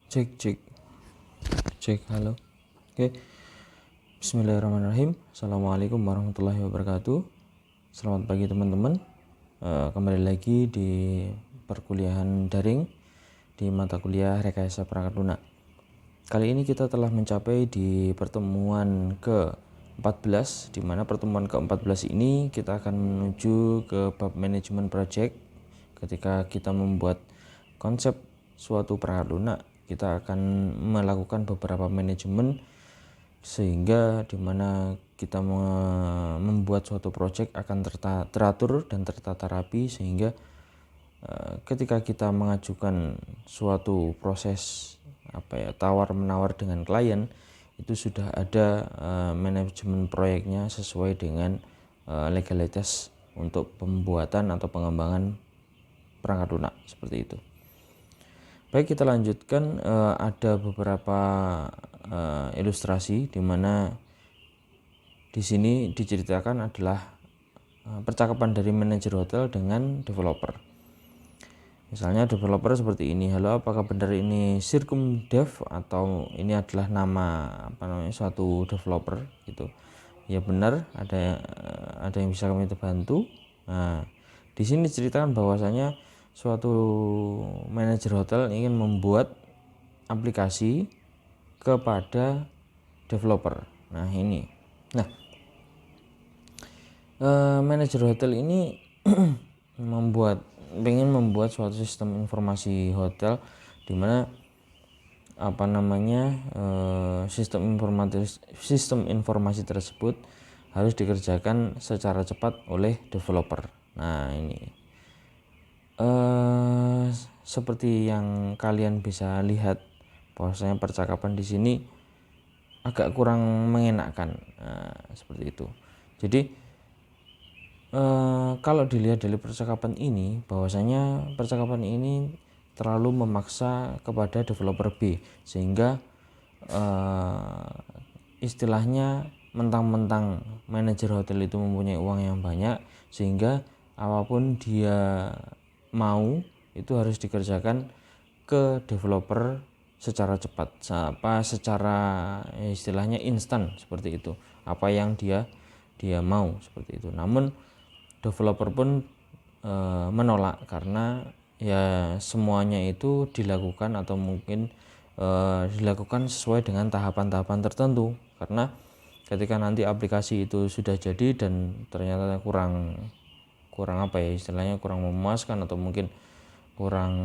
Cek cek cek, halo. Oke, bismillahirrahmanirrahim. Assalamualaikum warahmatullahi wabarakatuh. Selamat pagi teman-teman. Kembali lagi di perkuliahan daring di mata kuliah Rekayasa Perangkat Lunak. Kali ini kita telah mencapai di pertemuan ke-14, di mana pertemuan ke-14 ini kita akan menuju ke bab manajemen project. Ketika kita membuat konsep suatu perangkat lunak, kita akan melakukan beberapa manajemen sehingga dimana kita membuat suatu project akan teratur dan tertata rapi, sehingga ketika kita mengajukan suatu proses tawar menawar dengan klien, itu sudah ada manajemen proyeknya sesuai dengan legalitas untuk pembuatan atau pengembangan perangkat lunak seperti itu. Baik, kita lanjutkan. Ada beberapa ilustrasi di mana di sini diceritakan adalah percakapan dari manajer hotel dengan developer. Misalnya developer seperti ini, halo, apakah benar ini Circumdev atau ini adalah nama suatu developer gitu. Ya benar, ada yang bisa kami bantu. Nah, di sini diceritakan bahwasanya suatu manajer hotel ingin membuat aplikasi kepada developer. Nah, ini. Nah, manajer hotel ini ingin membuat suatu sistem informasi hotel di mana sistem informasi tersebut harus dikerjakan secara cepat oleh developer. Nah, ini seperti yang kalian bisa lihat bahwasanya percakapan di sini agak kurang mengenakan. Nah, seperti itu. Jadi kalau dilihat dari percakapan ini, bahwasanya percakapan ini terlalu memaksa kepada developer B, sehingga istilahnya mentang-mentang manajer hotel itu mempunyai uang yang banyak, sehingga apapun dia mau itu harus dikerjakan ke developer secara cepat, secara istilahnya instan seperti itu, apa yang dia mau seperti itu. Namun developer pun menolak karena ya semuanya itu dilakukan atau mungkin dilakukan sesuai dengan tahapan-tahapan tertentu, karena ketika nanti aplikasi itu sudah jadi dan ternyata kurang istilahnya kurang memuaskan atau mungkin kurang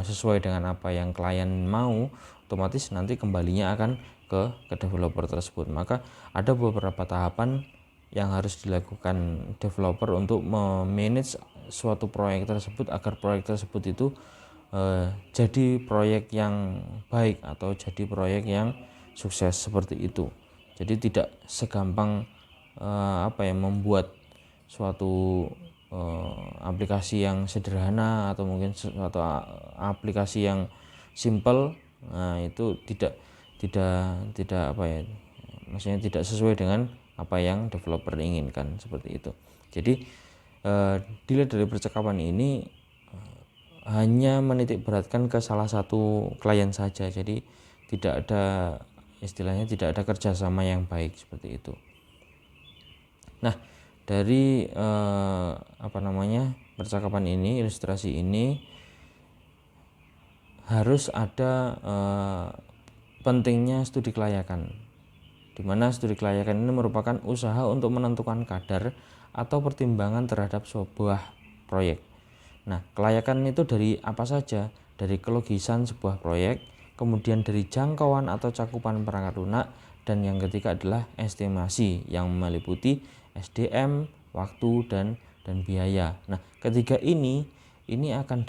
sesuai dengan apa yang klien mau, otomatis nanti kembalinya akan ke developer tersebut. Maka ada beberapa tahapan yang harus dilakukan developer untuk memanage suatu proyek tersebut agar proyek tersebut itu jadi proyek yang baik atau jadi proyek yang sukses seperti itu. Jadi tidak segampang membuat suatu aplikasi yang sederhana atau mungkin suatu aplikasi yang simple. Nah, itu tidak maksudnya tidak sesuai dengan apa yang developer inginkan seperti itu. Jadi dilihat dari percakapan ini hanya menitik beratkan ke salah satu klien saja, jadi tidak ada kerjasama yang baik seperti itu. Nah, dari percakapan ini, ilustrasi ini harus ada pentingnya studi kelayakan, di mana studi kelayakan ini merupakan usaha untuk menentukan kadar atau pertimbangan terhadap sebuah proyek. Nah, kelayakan itu dari apa saja? Dari kelogisan sebuah proyek, kemudian dari jangkauan atau cakupan perangkat lunak, dan yang ketiga adalah estimasi yang meliputi SDM, waktu dan biaya. Nah, ketiga ini akan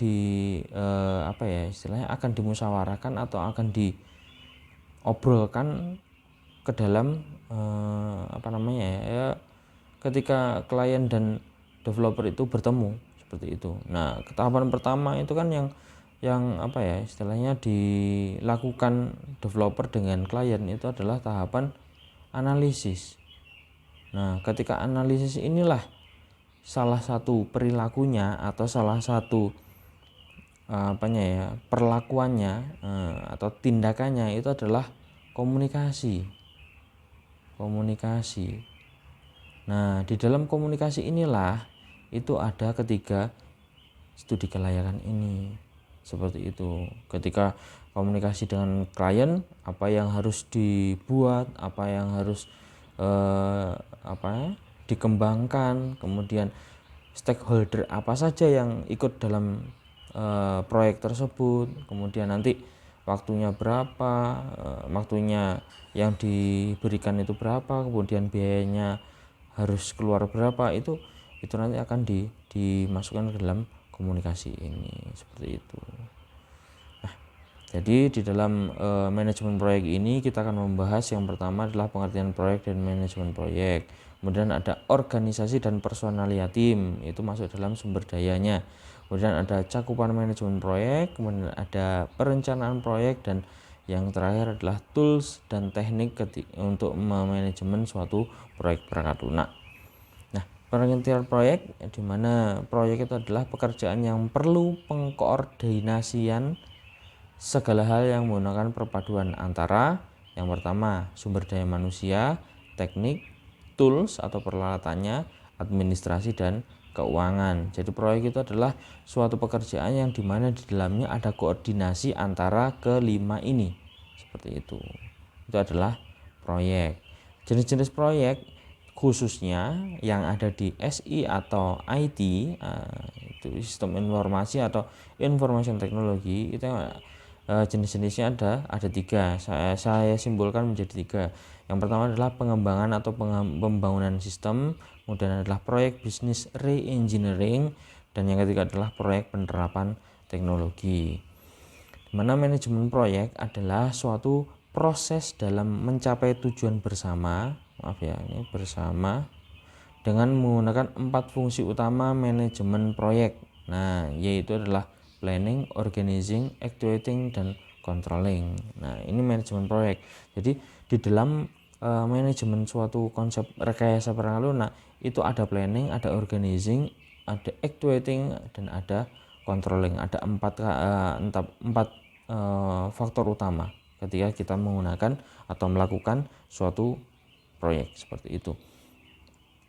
akan dimusyawarahkan atau akan diobrolkan ke dalam ketika klien dan developer itu bertemu seperti itu. Nah, tahapan pertama itu kan yang dilakukan developer dengan klien itu adalah tahapan analisis. Nah, ketika analisis inilah salah satu perilakunya atau salah satu perlakuannya atau tindakannya itu adalah komunikasi. Nah, di dalam komunikasi inilah itu ada ketiga studi kelayakan ini. Seperti itu. Ketika komunikasi dengan klien, apa yang harus dibuat, apa yang harus dikembangkan, kemudian stakeholder apa saja yang ikut dalam proyek tersebut, kemudian nanti waktunya berapa, waktunya yang diberikan itu berapa, kemudian biayanya harus keluar berapa, itu nanti akan dimasukkan ke dalam komunikasi ini, seperti itu. Nah, jadi di dalam manajemen proyek ini kita akan membahas yang pertama adalah pengertian proyek dan manajemen proyek. Kemudian ada organisasi dan personalia tim, itu masuk dalam sumber dayanya. Kemudian ada cakupan manajemen proyek, kemudian ada perencanaan proyek, dan yang terakhir adalah tools dan teknik untuk memanajemen suatu proyek perangkat lunak. Nah, pengertian proyek, di mana proyek itu adalah pekerjaan yang perlu pengkoordinasian segala hal yang menggunakan perpaduan antara yang pertama sumber daya manusia, teknik, tools atau peralatannya, administrasi, dan keuangan. Jadi proyek itu adalah suatu pekerjaan yang dimana di dalamnya ada koordinasi antara kelima ini, seperti itu. Itu adalah proyek. Jenis-jenis proyek khususnya yang ada di SI atau IT, itu sistem informasi atau information technology, itu jenis-jenisnya ada tiga. Saya simpulkan menjadi tiga. Yang pertama adalah pengembangan atau pembangunan sistem, kemudian adalah proyek bisnis re-engineering, dan yang ketiga adalah proyek penerapan teknologi. Dimana manajemen proyek adalah suatu proses dalam mencapai tujuan bersama, dengan menggunakan 4 fungsi utama manajemen proyek. Nah, yaitu adalah planning, organizing, actuating, dan controlling. Nah, ini manajemen proyek. Jadi di dalam manajemen suatu konsep rekayasa perangkat lunak itu ada planning, ada organizing, ada actuating, dan ada controlling. Ada empat faktor utama ketika kita menggunakan atau melakukan suatu proyek seperti itu.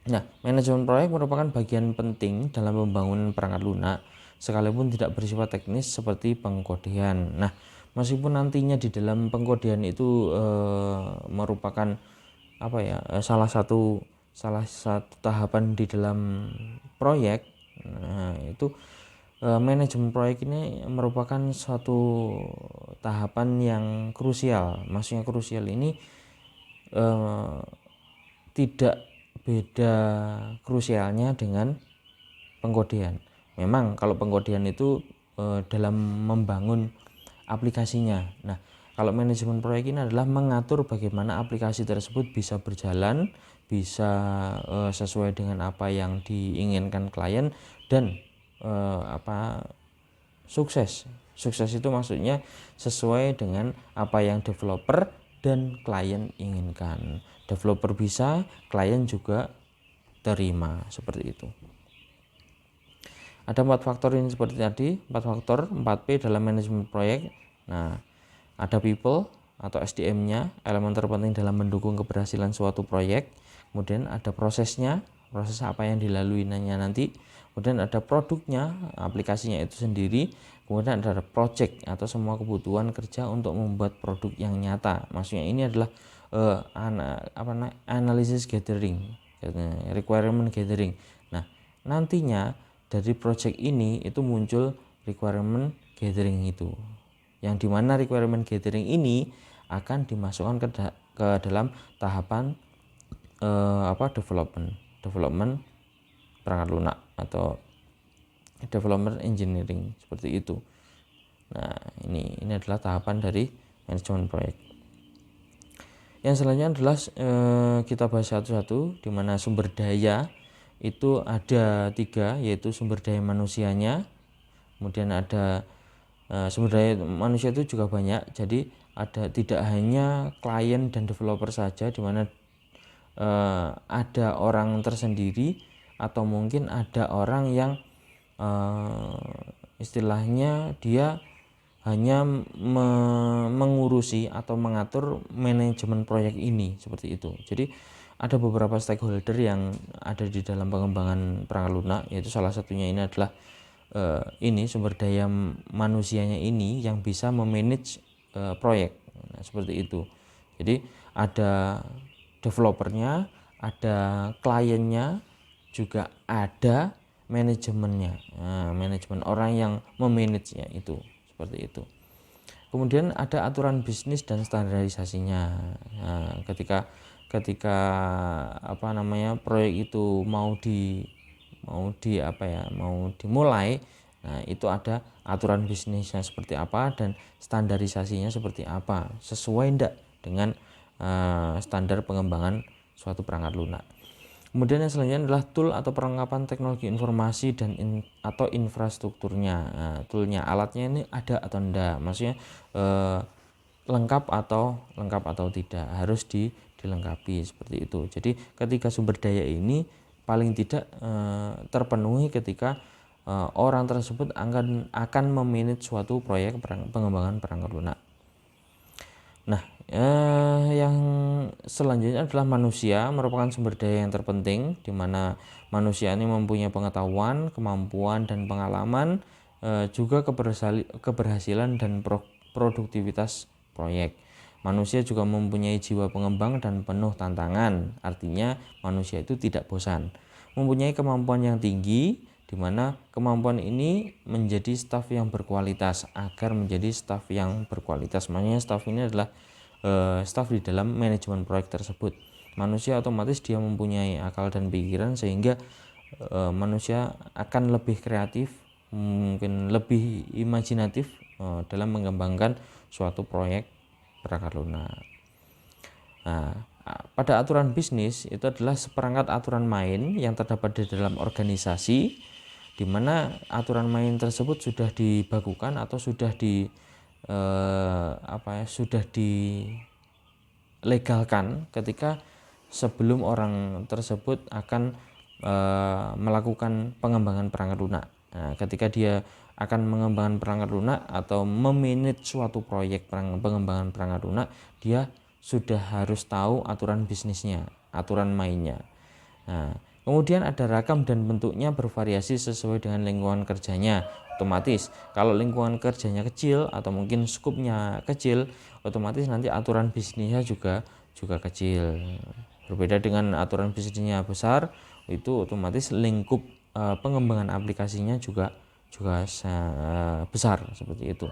Nah, manajemen proyek merupakan bagian penting dalam pembangunan perangkat lunak, sekalipun tidak bersifat teknis seperti pengkodean. Nah, meskipun nantinya di dalam pengkodean itu merupakan salah satu tahapan di dalam proyek, nah itu manajemen proyek ini merupakan suatu tahapan yang krusial. Maksudnya krusial ini tidak beda krusialnya dengan pengkodean. Memang kalau pengkodean itu dalam membangun aplikasinya. Nah, kalau manajemen proyek ini adalah mengatur bagaimana aplikasi tersebut bisa berjalan, bisa sesuai dengan apa yang diinginkan klien, dan sukses. Sukses itu maksudnya sesuai dengan apa yang developer dan klien inginkan. Developer bisa, klien juga terima, seperti itu. Ada 4 faktor ini seperti tadi, 4 faktor, 4P dalam manajemen proyek. Nah, ada people atau SDM-nya, elemen terpenting dalam mendukung keberhasilan suatu proyek. Kemudian ada prosesnya, proses apa yang dilalui nanti. Kemudian ada produknya, aplikasinya itu sendiri. Kemudian ada project atau semua kebutuhan kerja untuk membuat produk yang nyata. Maksudnya ini adalah analysis gathering, requirement gathering. Nah, nantinya dari project ini itu muncul requirement gathering itu, yang dimana requirement gathering ini akan dimasukkan ke dalam tahapan development perangkat lunak atau development engineering, seperti itu. Nah, ini adalah tahapan dari manajemen proyek. Yang selanjutnya adalah kita bahas satu-satu, di mana sumber daya itu ada 3, yaitu sumber daya manusianya. Kemudian ada sumber daya manusia itu juga banyak, jadi tidak hanya klien dan developer saja, di mana ada orang tersendiri atau mungkin ada orang yang istilahnya dia hanya mengurusi atau mengatur manajemen proyek ini, seperti itu. Jadi ada beberapa stakeholder yang ada di dalam pengembangan perangkat lunak, yaitu salah satunya ini adalah ini sumber daya manusianya ini yang bisa memanage proyek. Nah, seperti itu. Jadi ada developernya, ada kliennya, juga ada manajemennya. Nah, manajemen orang yang memanagenya itu, seperti itu. Kemudian ada aturan bisnis dan standarisasinya. Nah, ketika proyek itu mau dimulai, nah itu ada aturan bisnisnya seperti apa dan standarisasinya seperti apa, sesuai enggak dengan standar pengembangan suatu perangkat lunak. Kemudian yang selanjutnya adalah tool atau perlengkapan teknologi informasi dan atau infrastrukturnya. Nah, toolnya, alatnya ini ada atau enggak, maksudnya lengkap atau tidak, harus dilengkapi, seperti itu. Jadi ketika sumber daya ini paling tidak terpenuhi ketika orang tersebut akan memanage suatu proyek pengembangan perangkat lunak. Nah, yang selanjutnya adalah manusia, merupakan sumber daya yang terpenting, di mana manusia ini mempunyai pengetahuan, kemampuan, dan pengalaman, juga keberhasilan dan produktivitas proyek. Manusia juga mempunyai jiwa pengembang dan penuh tantangan, artinya manusia itu tidak bosan. Mempunyai kemampuan yang tinggi, di mana kemampuan ini menjadi staf yang berkualitas. Agar menjadi staf yang berkualitas, makanya staf ini adalah staf di dalam manajemen proyek tersebut. Manusia otomatis dia mempunyai akal dan pikiran, sehingga manusia akan lebih kreatif, mungkin lebih imajinatif dalam mengembangkan suatu proyek perangkat lunak. Nah, pada aturan bisnis itu adalah seperangkat aturan main yang terdapat di dalam organisasi, di mana aturan main tersebut sudah dibakukan atau sudah dilegalkan ketika sebelum orang tersebut akan melakukan pengembangan perangkat lunak. Nah, ketika dia akan mengembangkan perangkat lunak atau memanage suatu proyek pengembangan perangkat lunak, dia sudah harus tahu aturan bisnisnya, aturan mainnya. Nah, kemudian ada ragam dan bentuknya bervariasi sesuai dengan lingkungan kerjanya. Otomatis kalau lingkungan kerjanya kecil atau mungkin skupnya kecil, otomatis nanti aturan bisnisnya juga kecil. Berbeda dengan aturan bisnisnya besar, itu otomatis lingkup pengembangan aplikasinya juga besar, seperti itu.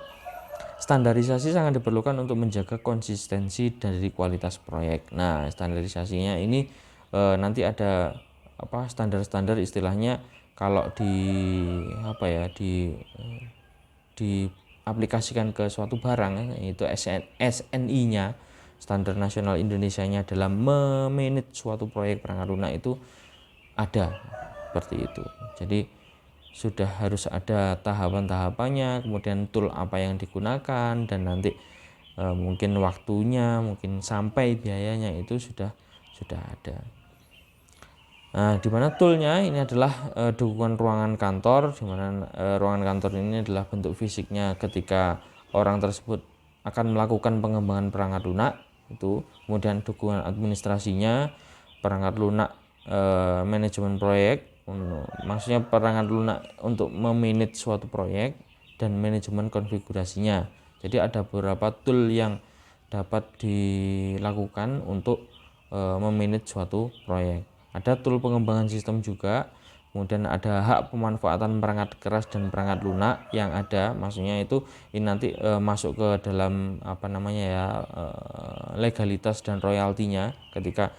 Standarisasi sangat diperlukan untuk menjaga konsistensi dari kualitas proyek. Nah, standarisasinya ini nanti ada standar-standar, istilahnya kalau diaplikasikan ke suatu barang, yaitu SNI-nya, standar nasional Indonesianya, dalam memanage suatu proyek perangkat lunak itu ada, seperti itu. Jadi sudah harus ada tahapan-tahapannya, kemudian tool apa yang digunakan, dan nanti mungkin waktunya, mungkin sampai biayanya itu sudah ada. Nah, di mana toolnya ini adalah dukungan ruangan kantor, di mana ruangan kantor ini adalah bentuk fisiknya ketika orang tersebut akan melakukan pengembangan perangkat lunak itu. Kemudian dukungan administrasinya, perangkat lunak manajemen proyek, maksudnya perangkat lunak untuk memanage suatu proyek, dan manajemen konfigurasinya. Jadi ada beberapa tool yang dapat dilakukan untuk memanage suatu proyek. Ada tool pengembangan sistem juga, kemudian ada hak pemanfaatan perangkat keras dan perangkat lunak yang ada, maksudnya itu ini nanti masuk ke dalam legalitas dan royaltinya. Ketika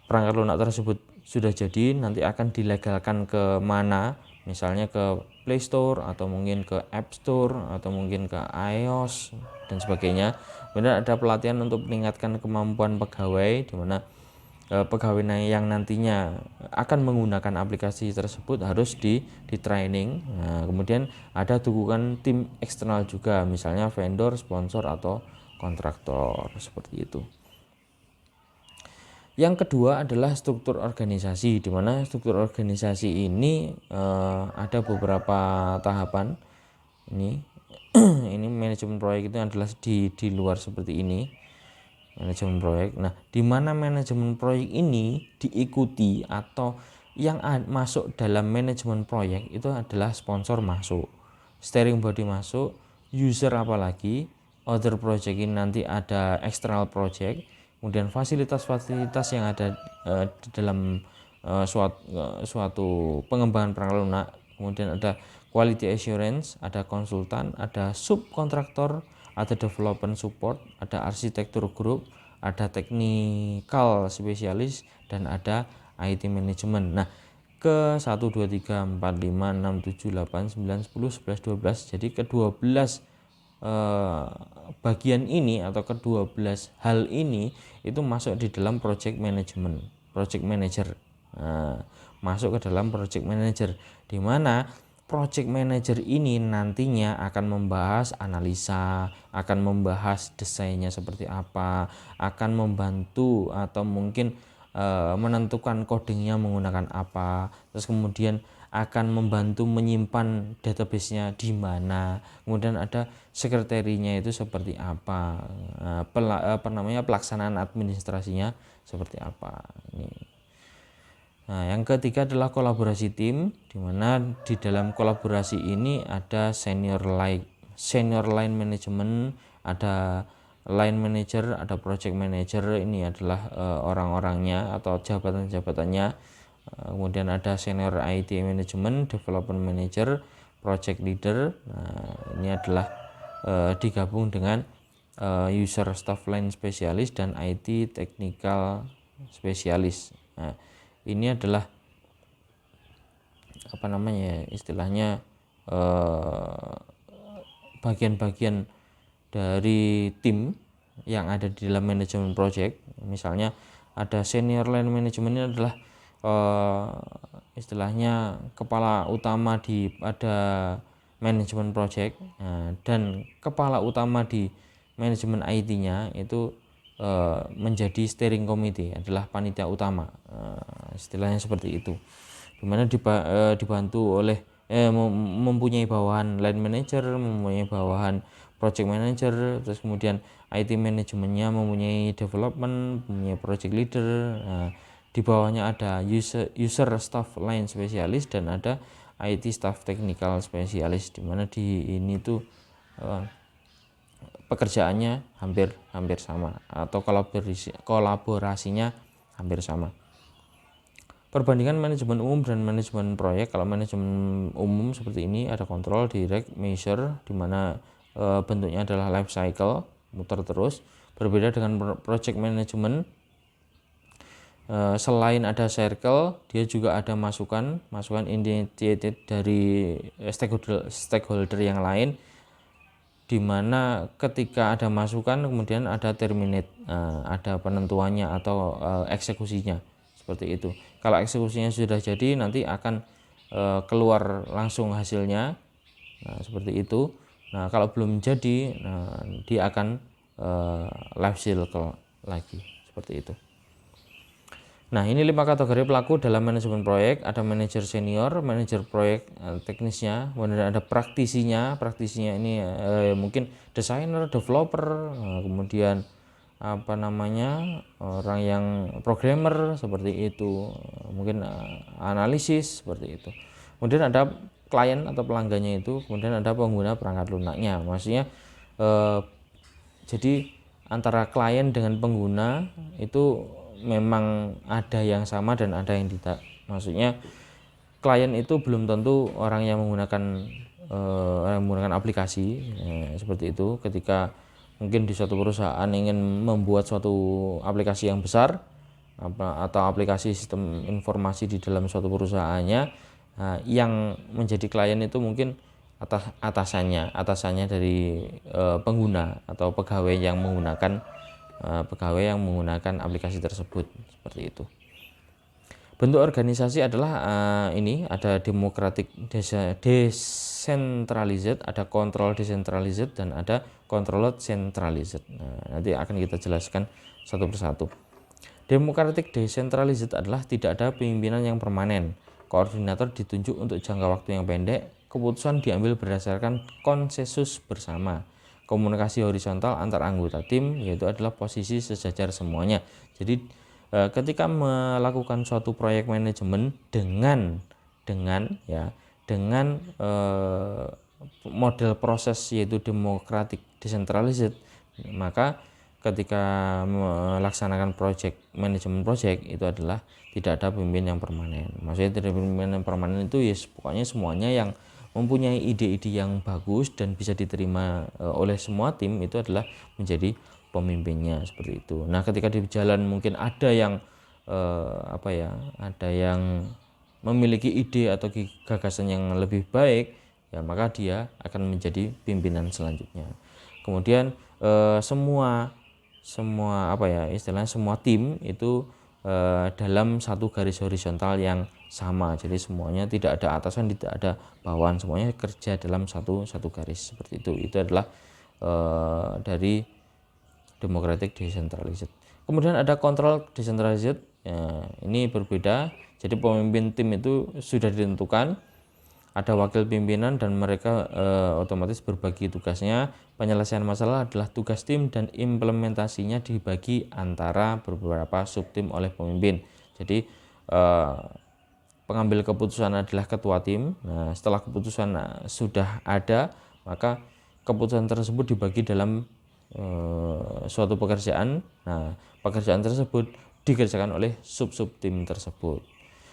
perangkat lunak tersebut sudah jadi, nanti akan dilegalkan ke mana, misalnya ke Play Store atau mungkin ke App Store atau mungkin ke iOS dan sebagainya. Kemudian ada pelatihan untuk meningkatkan kemampuan pegawai, di mana pegawai yang nantinya akan menggunakan aplikasi tersebut harus di training. Nah, kemudian ada dukungan tim eksternal juga, misalnya vendor, sponsor, atau kontraktor, seperti itu. Yang kedua adalah struktur organisasi, di mana struktur organisasi ini ada beberapa tahapan. Ini ini manajemen proyek itu adalah di luar seperti ini, manajemen proyek. Nah, di mana manajemen proyek ini diikuti atau yang masuk dalam manajemen proyek itu adalah sponsor masuk, steering body masuk, user apalagi, other project ini nanti ada external project, kemudian fasilitas-fasilitas yang ada di dalam suatu pengembangan perangkat lunak, kemudian ada quality assurance, ada konsultan, ada subkontraktor, ada development support, ada arsitektur group, ada technical spesialis, dan ada IT management. Nah, ke 1 2 3 4 5 6 7 8 9 10 11 12. Jadi ke-12 bagian ini atau ke-12 hal ini itu masuk di dalam project management, project manager. Nah, masuk ke dalam project manager, di mana project manager ini nantinya akan membahas analisa, akan membahas desainnya seperti apa, akan membantu atau mungkin menentukan codingnya menggunakan apa, terus kemudian akan membantu menyimpan databasenya di mana, kemudian ada sekretarinya itu seperti apa, pelaksanaan administrasinya seperti apa. Ini. Nah, yang ketiga adalah kolaborasi tim, di mana di dalam kolaborasi ini ada senior line management, ada line manager, ada project manager. Ini adalah orang-orangnya atau jabatan-jabatannya. Kemudian ada senior IT management, development manager, project leader. Nah, ini adalah digabung dengan user staff line spesialis dan IT technical spesialis. Nah, ini adalah istilahnya bagian-bagian dari tim yang ada di dalam manajemen project. Misalnya ada senior line management, ini adalah istilahnya kepala utama pada manajemen project, dan kepala utama di manajemen IT-nya itu menjadi steering committee, adalah panitia utama, istilahnya seperti itu, dimana dibantu oleh mempunyai bawahan line manager, mempunyai bawahan project manager, terus kemudian IT manajemennya mempunyai development, mempunyai project leader. Di bawahnya ada user staff line spesialis dan ada IT staff technical spesialis, dimana di ini tuh pekerjaannya hampir sama atau kolaborasinya hampir sama. Perbandingan manajemen umum dan manajemen proyek. Kalau manajemen umum seperti ini ada control, direct, measure, di mana bentuknya adalah life cycle, muter terus. Berbeda dengan project management, selain ada circle, dia juga ada masukan initiated dari stakeholder yang lain, di mana ketika ada masukan kemudian ada terminate, ada penentuannya atau eksekusinya, seperti itu. Kalau eksekusinya sudah jadi, nanti akan keluar langsung hasilnya, seperti itu. Nah, kalau belum jadi, dia akan life cycle lagi, seperti itu. Nah, ini 5 kategori pelaku dalam manajemen proyek. Ada manajer senior, manajer proyek teknisnya, kemudian ada praktisinya ini mungkin desainer, developer, kemudian orang yang programmer seperti itu, mungkin analisis seperti itu. Kemudian ada klien atau pelanggannya itu, kemudian ada pengguna perangkat lunaknya. Maksudnya jadi antara klien dengan pengguna itu memang ada yang sama dan ada yang tidak. Maksudnya klien itu belum tentu orang yang menggunakan aplikasi, seperti itu. Ketika mungkin di suatu perusahaan ingin membuat suatu aplikasi yang besar atau aplikasi sistem informasi di dalam suatu perusahaannya, yang menjadi klien itu mungkin atasannya dari pengguna atau pegawai yang menggunakan aplikasi tersebut, seperti itu. Bentuk organisasi adalah ini ada democratic decentralized, ada control decentralized, dan ada controlled centralized. Nanti akan kita jelaskan satu persatu. Democratic decentralized adalah tidak ada pimpinan yang permanen. Koordinator ditunjuk untuk jangka waktu yang pendek, keputusan diambil berdasarkan konsensus bersama. Komunikasi horizontal antar anggota tim yaitu adalah posisi sejajar semuanya. Jadi ketika melakukan suatu proyek manajemen dengan model proses yaitu demokratik decentralized, maka ketika melaksanakan manajemen project itu adalah tidak ada pemimpin yang permanen. Maksudnya tidak pemimpin yang permanen itu ya pokoknya semuanya yang mempunyai ide-ide yang bagus dan bisa diterima oleh semua tim itu adalah menjadi pemimpinnya, seperti itu. Nah, ketika di jalan mungkin ada yang ada yang memiliki ide atau gagasan yang lebih baik, ya maka dia akan menjadi pimpinan selanjutnya. Kemudian semua istilahnya semua tim itu dalam satu garis horizontal yang sama. Jadi semuanya tidak ada atasan, tidak ada bawahan, semuanya kerja dalam satu garis, seperti itu. Itu adalah dari democratic decentralized. Kemudian ada control decentralized. Ya, ini berbeda. Jadi pemimpin tim itu sudah ditentukan, ada wakil pimpinan dan mereka otomatis berbagi tugasnya. Penyelesaian masalah adalah tugas tim dan implementasinya dibagi antara beberapa subtim oleh pemimpin. Jadi pengambil keputusan adalah ketua tim. Nah, setelah keputusan sudah ada, maka keputusan tersebut dibagi dalam suatu pekerjaan. Nah, pekerjaan tersebut dikerjakan oleh sub-sub tim tersebut.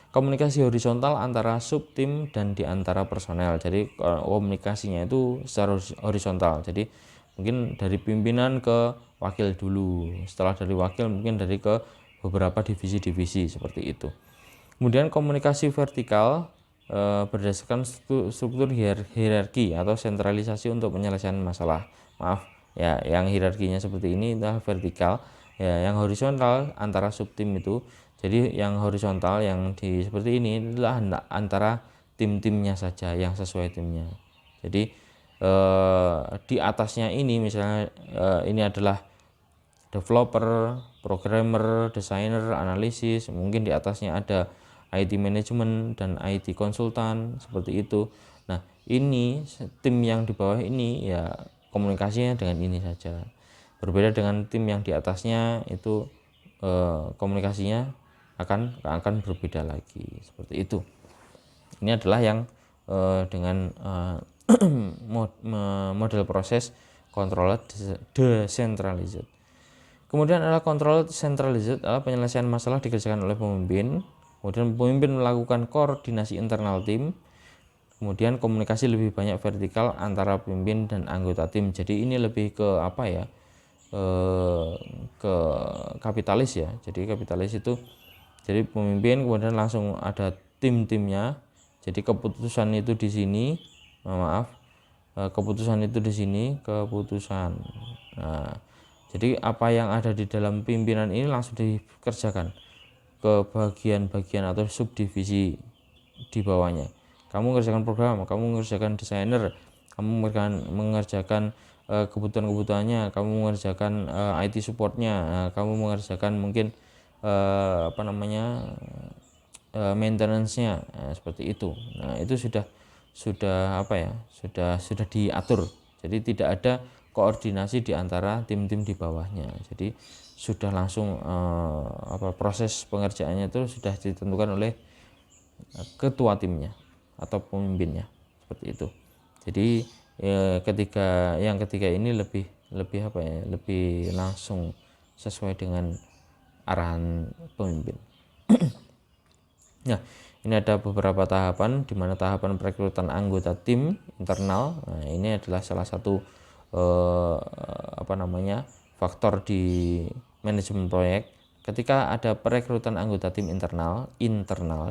Komunikasi horizontal antara sub tim dan di antara personel. Jadi komunikasinya itu secara horizontal. Jadi mungkin dari pimpinan ke wakil dulu. Setelah dari wakil mungkin dari ke beberapa divisi-divisi, seperti itu. Kemudian komunikasi vertikal berdasarkan struktur hierarki atau sentralisasi untuk penyelesaian masalah. Maaf ya, yang hierarkinya seperti ini adalah vertikal. Ya, yang horizontal antara subtim itu. Jadi yang horizontal yang seperti ini adalah antara tim-timnya saja yang sesuai timnya. Jadi di atasnya ini misalnya ini adalah developer, programmer, desainer, analisis, mungkin di atasnya ada IT management dan IT konsultan, seperti itu. Nah, ini tim yang di bawah ini ya komunikasinya dengan ini saja. Berbeda dengan tim yang di atasnya itu komunikasinya akan berbeda lagi, seperti itu. Ini adalah yang dengan model proses controlled decentralized. Kemudian adalah control centralized, adalah penyelesaian masalah dikerjakan oleh pemimpin. Kemudian pemimpin melakukan koordinasi internal tim. Kemudian komunikasi lebih banyak vertikal antara pemimpin dan anggota tim. Jadi ini lebih ke ke kapitalis ya. Jadi kapitalis itu jadi pemimpin kemudian langsung ada tim-timnya. Jadi keputusan itu di sini, keputusan itu di sini, keputusan. Nah, jadi apa yang ada di dalam pimpinan ini langsung dikerjakan ke bagian-bagian atau subdivisi di bawahnya. Kamu mengerjakan program, kamu mengerjakan desainer, kamu mengerjakan kebutuhan-kebutuhannya, kamu mengerjakan IT supportnya, kamu mengerjakan mungkin maintenance-nya, seperti itu. Nah, itu sudah diatur. Jadi tidak ada koordinasi di antara tim-tim di bawahnya. Jadi sudah langsung proses pengerjaannya itu sudah ditentukan oleh ketua timnya atau pemimpinnya, seperti itu. Jadi yang ketiga ini lebih langsung sesuai dengan arahan pemimpin. Nah, ini ada beberapa tahapan, di mana tahapan perekrutan anggota tim internal. Nah, ini adalah salah satu faktor di manajemen proyek. Ketika ada perekrutan anggota tim internal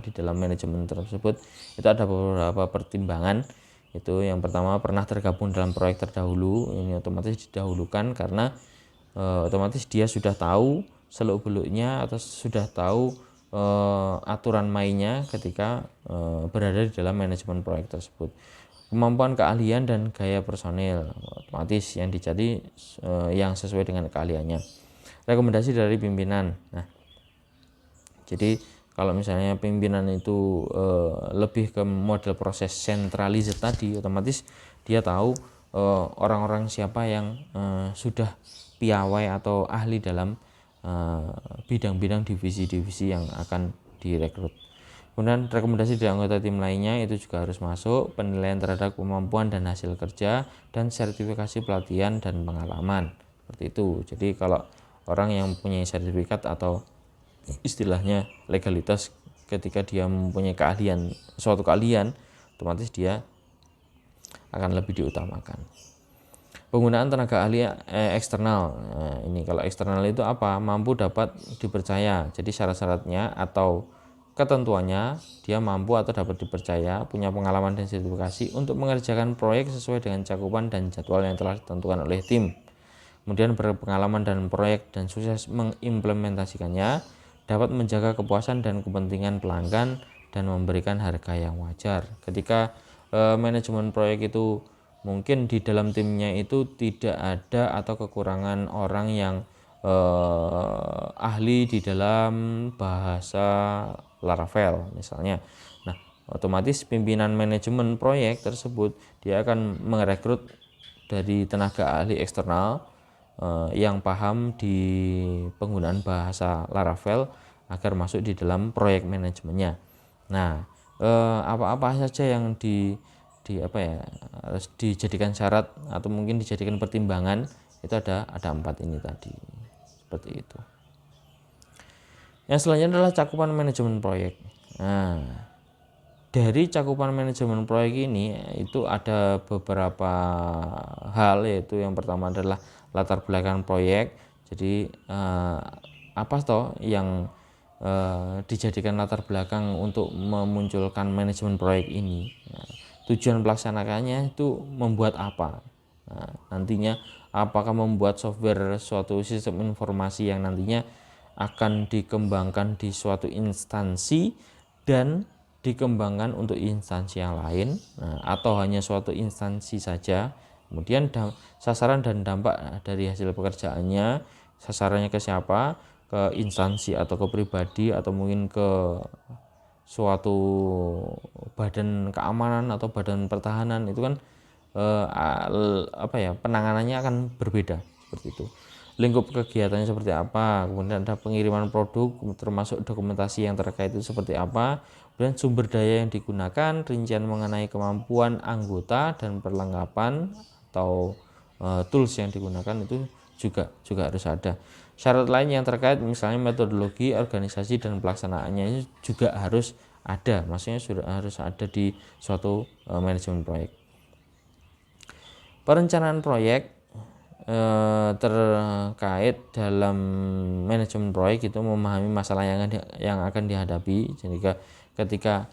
di dalam manajemen tersebut, itu ada beberapa pertimbangan. Itu yang pertama, pernah tergabung dalam proyek terdahulu. Ini otomatis didahulukan karena otomatis dia sudah tahu seluk-beluknya atau sudah tahu aturan mainnya ketika berada di dalam manajemen proyek tersebut. Kemampuan, keahlian, dan gaya personil otomatis yang dicari yang sesuai dengan keahliannya. Rekomendasi dari pimpinan. Nah, jadi Kalau misalnya pimpinan itu lebih ke model proses centralized tadi, otomatis dia tahu orang-orang siapa yang sudah piawai atau ahli dalam bidang-bidang divisi-divisi yang akan direkrut. Kemudian rekomendasi dari anggota tim lainnya itu juga harus masuk, penilaian terhadap kemampuan dan hasil kerja, dan sertifikasi pelatihan dan pengalaman. Seperti itu. Jadi kalau orang yang mempunyai sertifikat atau istilahnya legalitas ketika dia mempunyai keahlian, suatu keahlian, otomatis dia akan lebih diutamakan. Penggunaan tenaga ahli eksternal. Ini kalau eksternal itu apa? Mampu dapat dipercaya. Jadi syarat-syaratnya atau ketentuannya, dia mampu atau dapat dipercaya, punya pengalaman dan sertifikasi untuk mengerjakan proyek sesuai dengan cakupan dan jadwal yang telah ditentukan oleh tim. Kemudian berpengalaman dan proyek dan sukses mengimplementasikannya, dapat menjaga kepuasan dan kepentingan pelanggan dan memberikan harga yang wajar. Ketika manajemen proyek itu mungkin di dalam timnya itu tidak ada atau kekurangan orang yang ahli di dalam bahasa Laravel misalnya. Nah, otomatis pimpinan manajemen proyek tersebut dia akan merekrut dari tenaga ahli eksternal yang paham di penggunaan bahasa Laravel agar masuk di dalam proyek manajemennya. Nah, apa-apa saja yang harus dijadikan syarat atau mungkin dijadikan pertimbangan itu ada 4 ini tadi. Seperti itu. Yang selanjutnya adalah cakupan manajemen proyek. Nah, dari cakupan manajemen proyek ini itu ada beberapa hal, yaitu yang pertama adalah latar belakang proyek. Jadi apa toh yang dijadikan latar belakang untuk memunculkan manajemen proyek ini. Nah, tujuan pelaksanakannya itu membuat apa? Nah, nantinya apakah membuat software suatu sistem informasi yang nantinya akan dikembangkan di suatu instansi dan dikembangkan untuk instansi yang lain, atau hanya suatu instansi saja. Kemudian sasaran dan dampak dari hasil pekerjaannya, sasarannya ke siapa, ke instansi atau ke pribadi atau mungkin ke suatu badan keamanan atau badan pertahanan, itu kan penanganannya akan berbeda seperti itu. Lingkup kegiatannya seperti apa, kemudian ada pengiriman produk termasuk dokumentasi yang terkait itu seperti apa, kemudian sumber daya yang digunakan, rincian mengenai kemampuan anggota dan perlengkapan atau tools yang digunakan itu juga harus ada. Syarat lain yang terkait misalnya metodologi, organisasi dan pelaksanaannya juga harus ada, maksudnya sudah harus ada di suatu manajemen proyek. Perencanaan proyek terkait dalam manajemen proyek itu memahami masalah yang akan dihadapi. Jadi ketika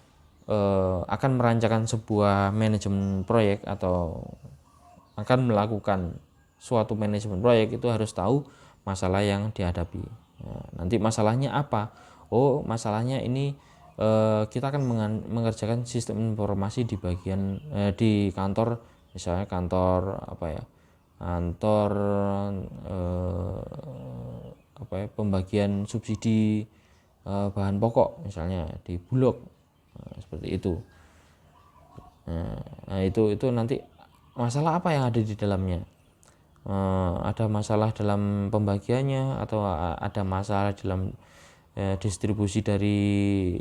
akan merancangkan sebuah manajemen proyek atau akan melakukan suatu manajemen proyek itu harus tahu masalah yang dihadapi. Nanti masalahnya apa? Oh, masalahnya ini kita akan mengerjakan sistem informasi di bagian di kantor, misalnya kantor pembagian subsidi bahan pokok misalnya di Bulog, seperti itu. Nah, itu nanti masalah apa yang ada di dalamnya, ada masalah dalam pembagiannya atau ada masalah dalam distribusi dari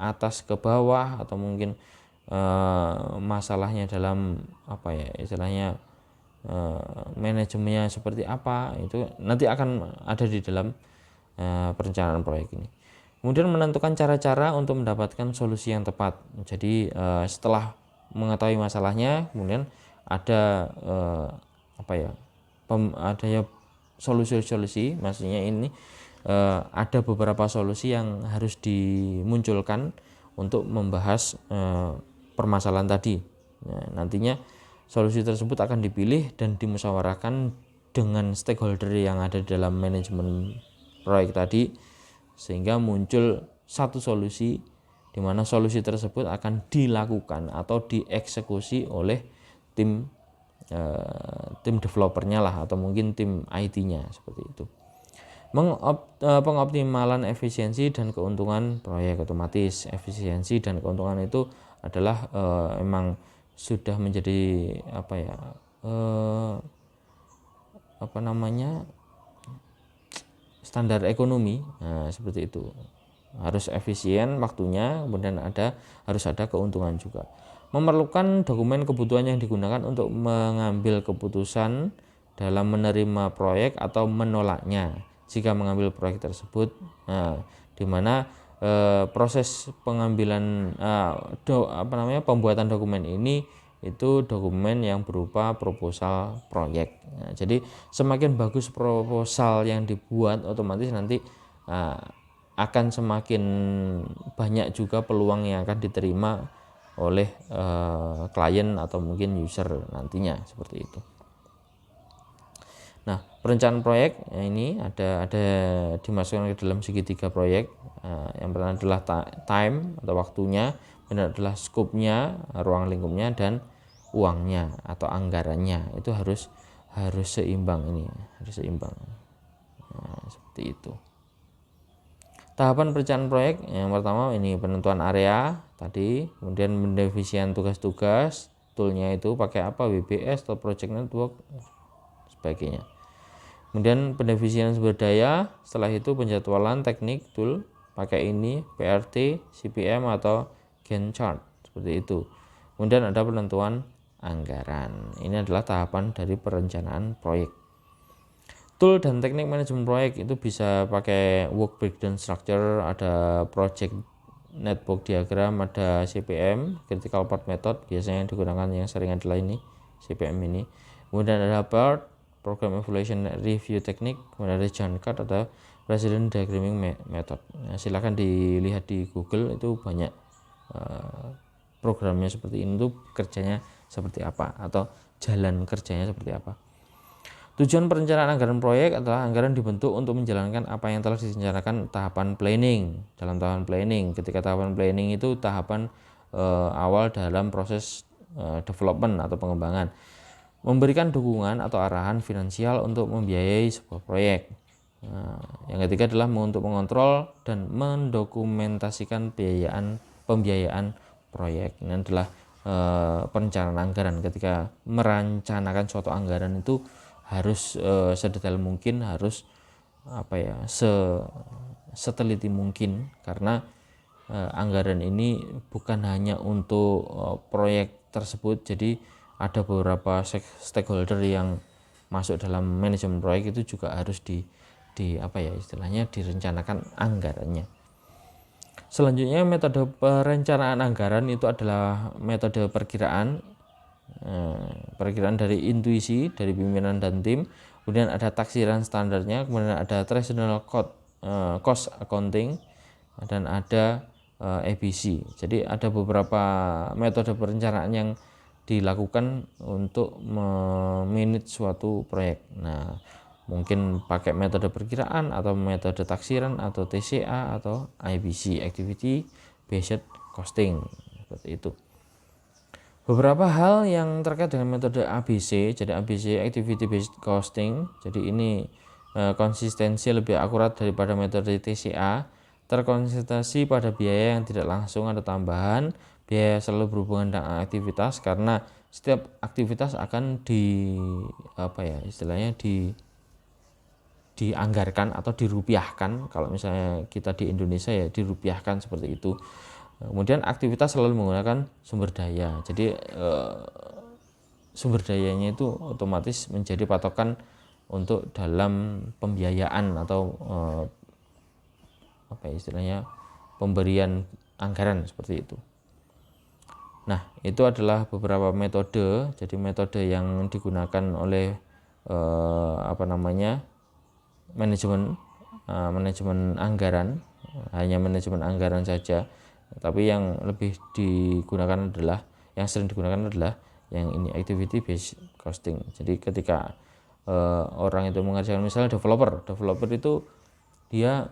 atas ke bawah, atau mungkin masalahnya dalam istilahnya manajemennya seperti apa, itu nanti akan ada di dalam perencanaan proyek ini. Kemudian menentukan cara-cara untuk mendapatkan solusi yang tepat. Jadi setelah mengetahui masalahnya, kemudian ada adanya solusi-solusi, maksudnya ini ada beberapa solusi yang harus dimunculkan untuk membahas permasalahan tadi. Nah, nantinya solusi tersebut akan dipilih dan dimusyawarahkan dengan stakeholder yang ada di dalam manajemen proyek tadi, sehingga muncul satu solusi di mana solusi tersebut akan dilakukan atau dieksekusi oleh tim developernya lah, atau mungkin tim IT-nya, seperti itu. Pengoptimalan efisiensi dan keuntungan proyek. Otomatis efisiensi dan keuntungan itu adalah memang sudah menjadi standar ekonomi. Nah, seperti itu, harus efisien waktunya, kemudian harus ada keuntungan juga. Memerlukan dokumen kebutuhan yang digunakan untuk mengambil keputusan dalam menerima proyek atau menolaknya jika mengambil proyek tersebut. Nah, di mana proses pengambilan pembuatan dokumen ini itu dokumen yang berupa proposal proyek. Nah, jadi semakin bagus proposal yang dibuat, otomatis nanti akan semakin banyak juga peluang yang akan diterima oleh klien atau mungkin user nantinya, seperti itu. Nah, perencanaan proyek ini ada dimasukkan ke dalam segitiga proyek. Yang pertama adalah time atau waktunya, kemudian adalah scope-nya, ruang lingkupnya, dan uangnya atau anggarannya. Itu harus seimbang ini, harus seimbang. Nah, seperti itu. Tahapan perencanaan proyek yang pertama ini penentuan area tadi, kemudian mendefinisikan tugas-tugas, toolnya itu pakai apa, WBS atau project network, sebagainya. Kemudian pendefinisian sumber daya, setelah itu penjadwalan teknik tool pakai ini PRT, CPM atau Gantt chart, seperti itu. Kemudian ada penentuan anggaran. Ini adalah tahapan dari perencanaan proyek. Tool dan teknik manajemen proyek itu bisa pakai work breakdown structure, ada project network diagram, ada CPM, critical path method, biasanya yang digunakan yang sering adalah ini CPM ini. Kemudian ada PERT, program evaluation review teknik, kemudian ada Gantt chart atau precedent diagramming method. Nah, silakan dilihat di Google, itu banyak programnya seperti ini, tuh kerjanya seperti apa atau jalan kerjanya seperti apa. Tujuan perencanaan anggaran proyek adalah anggaran dibentuk untuk menjalankan apa yang telah direncanakan tahapan planning. Dalam tahapan planning, ketika tahapan planning itu tahapan awal dalam proses development atau pengembangan. Memberikan dukungan atau arahan finansial untuk membiayai sebuah proyek. Yang ketiga adalah untuk mengontrol dan mendokumentasikan pembiayaan proyek. Ini adalah perencanaan anggaran. Ketika merencanakan suatu anggaran itu harus sedetail mungkin, harus seteliti mungkin, karena anggaran ini bukan hanya untuk proyek tersebut. Jadi ada beberapa stakeholder yang masuk dalam manajemen proyek, itu juga harus direncanakan anggarannya. Selanjutnya, metode perencanaan anggaran itu adalah metode perkiraan dari intuisi dari pimpinan dan tim. Kemudian ada taksiran standarnya, kemudian ada traditional cost accounting, dan ada ABC. Jadi ada beberapa metode perencanaan yang dilakukan untuk memanage suatu proyek. Nah, mungkin pakai metode perkiraan atau metode taksiran atau TCA atau ABC, activity based costing, seperti itu. Beberapa hal yang terkait dengan metode ABC, jadi ABC activity based costing, jadi ini konsistensi lebih akurat daripada metode TCA, terkonsentrasi pada biaya yang tidak langsung ada tambahan. Biaya selalu berhubungan dengan aktivitas, karena setiap aktivitas akan dianggarkan atau dirupiahkan. Kalau misalnya kita di Indonesia ya dirupiahkan, seperti itu. Kemudian aktivitas selalu menggunakan sumber daya, jadi sumber dayanya itu otomatis menjadi patokan untuk dalam pembiayaan atau pemberian anggaran, seperti itu. Nah, itu adalah beberapa metode. Jadi metode yang digunakan oleh manajemen anggaran, hanya manajemen anggaran saja. Tapi yang lebih digunakan adalah, yang sering digunakan adalah yang ini, activity based costing. Jadi ketika orang itu mengerjakan, misalnya developer itu dia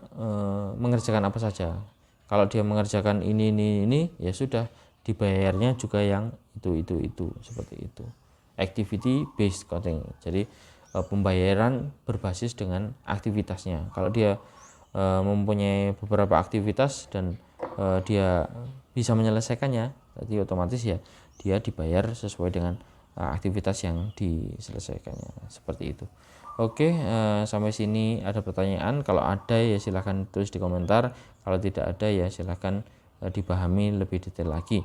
mengerjakan apa saja. Kalau dia mengerjakan ini ya sudah, dibayarnya juga yang itu, seperti itu. Activity based costing. Jadi pembayaran berbasis dengan aktivitasnya. Kalau dia mempunyai beberapa aktivitas dan dia bisa menyelesaikannya, jadi otomatis ya dia dibayar sesuai dengan aktivitas yang diselesaikannya, seperti itu. Oke, sampai sini ada pertanyaan? Kalau ada ya silahkan tulis di komentar, kalau tidak ada ya silahkan dipahami lebih detail lagi.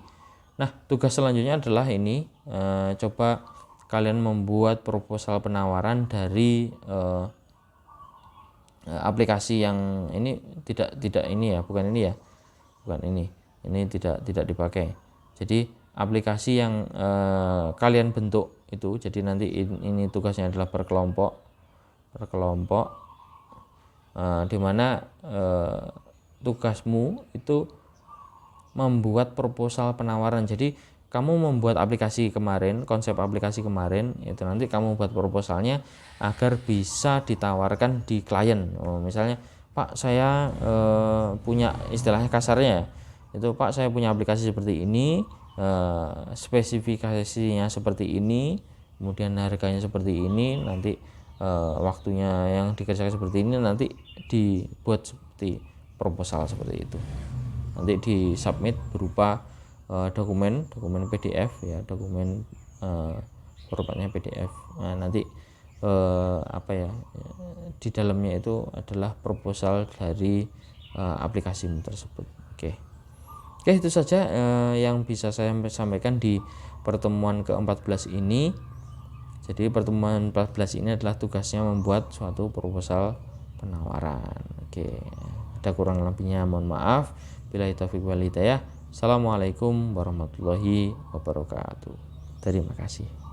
Nah, tugas selanjutnya adalah ini, coba kalian membuat proposal penawaran dari aplikasi yang ini tidak ini ya, bukan ini ya, bukan ini tidak dipakai. Jadi aplikasi yang kalian bentuk itu, jadi nanti ini tugasnya adalah berkelompok, di mana tugasmu itu membuat proposal penawaran. Jadi kamu membuat aplikasi kemarin, konsep aplikasi kemarin itu nanti kamu buat proposalnya agar bisa ditawarkan di klien. Misalnya, Pak, saya punya, istilahnya kasarnya itu, Pak, saya punya aplikasi seperti ini, spesifikasinya seperti ini, kemudian harganya seperti ini, nanti waktunya yang dikerjakan seperti ini, nanti dibuat seperti proposal seperti itu. Nanti disubmit berupa dokumen PDF ya, dokumen formatnya PDF. Nah, nanti di dalamnya itu adalah proposal dari aplikasimu tersebut. Oke, itu saja yang bisa saya sampaikan di pertemuan ke-14 ini. Jadi pertemuan 14 ini adalah tugasnya membuat suatu proposal penawaran. Oke, ada kurang lebihnya mohon maaf. Billahi taufiq wal hidayah. Assalamualaikum warahmatullahi wabarakatuh. Terima kasih.